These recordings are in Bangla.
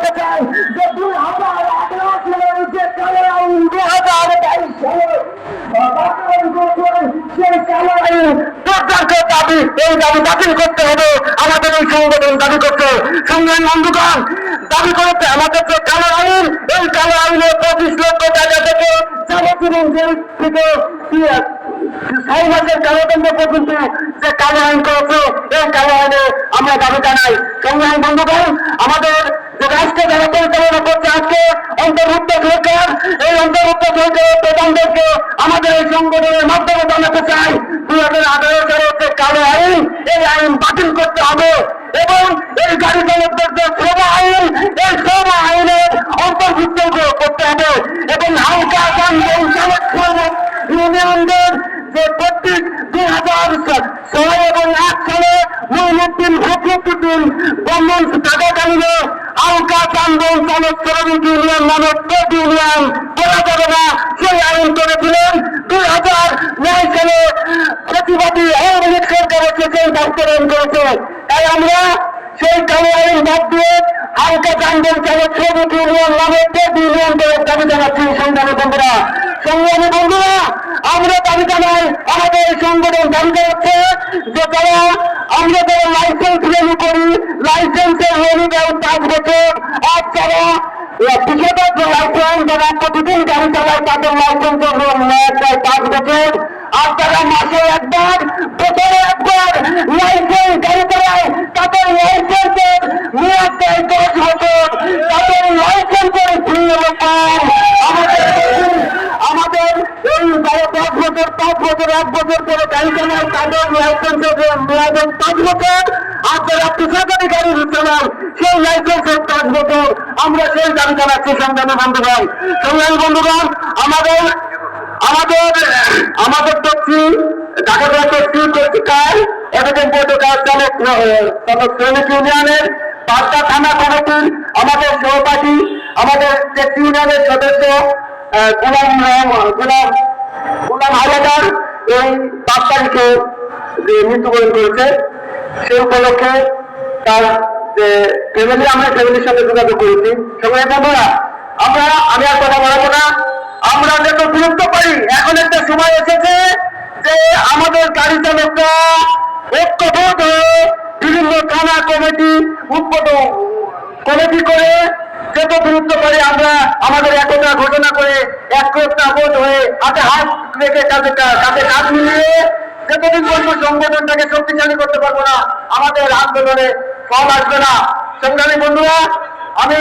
বলতে চাই যে 2011 সালের যে কালো আইন 2022 সালে বাস্তবায়ন করেছেন সেই কালো আইন প্রত্যাখ্যার দাবি, এই দাবি বাতিল করতে হবে আমাদের এই সংগঠন দাবি করছে। সংগ্রামী বন্ধুগণ, দাবি করেছে আমাদের যে কালো আইন, এই কালো আইনে 25 লক্ষ টাকা থেকে যাবতীয় জেল থেকে 6 মাসের কারাদণ্ড পর্যন্ত যে কালো আইন করেছে, এই কালো আইনে আমরা দাবি জানাই। সংগ্রামী বন্ধুগণ, আমাদের যে রাষ্ট্র যারা পরিচালনা করছে আজকে অন্তর্ভুক্ত সরকার, এই অন্তর্ভুক্ত সরকারের প্রধানদেরকে আমাদের এই সংগঠনের মাধ্যমে জানাতে চাই 2018 সালের যে কালো আইন, এই আইন বাতিল করতে হবে এবং এই গাড়ি চালকদের যে শ্রম আইন, এই শ্রম আইনের অন্তর্ভুক্ত করতে হবে এবং হালকা যানবাহন চালক ইউনিয়নদের যে প্রত্যেক 2006 এবং 8 সালে মঈনুদ্দিন ফখরুদ্দিন গভর্নমেন্ট থাকাকালীন হালকা যানবাহন চালক শ্রমিক ইউনিয়ন নামে ট্রেড ইউনিয়ন করা যাবে না, সেই আইন করেছিলেন। 2009 সালে প্রতিবাদী আওয়ামী লীগ সরকার এসে সেই বাস্তবায়ন করেছে। তাই আমরা সেই কালো আইন বাদ দিয়ে হালকা যানবাহন চালক শ্রমিক ইউনিয়ন নামে ট্রেড ইউনিয়ন করে দাবি জানাচ্ছি। সংগ্রামী বন্ধুরা, সংগ্রামী বন্ধুরা, আমরা দাবি জানাই, আমাদের এই সংগঠন দাবি জানাচ্ছে যে তারা আমরা যারা লাইসেন্স রেনি করি, লাইসেন্সের রেনি দেয় 5 বছর, আর যারা ঠিকাদার যে লাইসেন্স যারা প্রতিদিন গাড়ি চালায় তাদের লাইসেন্সের মেয়াদ দেয় 5 বছর, আর যারা মাসে একবার বছরে একবার লাইসেন্স গাড়ি চালায় তাদের লাইসেন্সের মেয়াদ দেয় 10 বছর, তাদের লাইসেন্সের ফি হল কম। আমাদের এই 10 বছর 5 বছর 1 বছর করে গাড়ি চালায় তাদের লাইসেন্সের মেয়াদ 5 বছর, আর যারা পেশাদারি গাড়ি চালায় সেই লাইসেন্সের 5 বছর। আমরা সেই দাবি জানাচ্ছি। সংগ্রামী বন্ধুগণ, সংগ্রামী বন্ধুগণ, আমাদের ট্যাক্সি ঢাকা ট্যাক্সি পত্রিকায় এতদিন পর্যন্ত চালক শ্রমিক ইউনিয়নের 5টা থানা কমিটির আমাদের সহপাঠী, আমাদের ট্যাক্সি ইউনিয়নের সদস্য গোলাম হায়দার এই 5 তারিখে যে মৃত্যুবরণ করেছে, সে উপলক্ষে তার যে ফ্যামিলি, আমরা ফ্যামিলির সাথে যোগাযোগ করেছি। সবাই বন্ধুরা, আমি আর কথা বলবো না, আমরা যত গুরুত্ব পাই, এখন একটা সময় এসেছে যে আমাদের গাড়ি চালকরা ঐক্যবদ্ধ হয়ে বিভিন্ন থানা কমিটি কমিটি করে যত গুরুত্ব পারি আমরা আমাদের একতা ঘোষণা করে একটা বোধ হয়ে হাতে হাত রেখে কাঁধে কাঁধ মিলিয়ে যতদিন পর্যন্ত সংগঠনটাকে শক্তিশালী করতে পারবো না, আমাদের আন্দোলনে ফল আসবে না। সংগ্রামী বন্ধুরা, আমি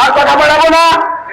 আর কথা বলাবো না,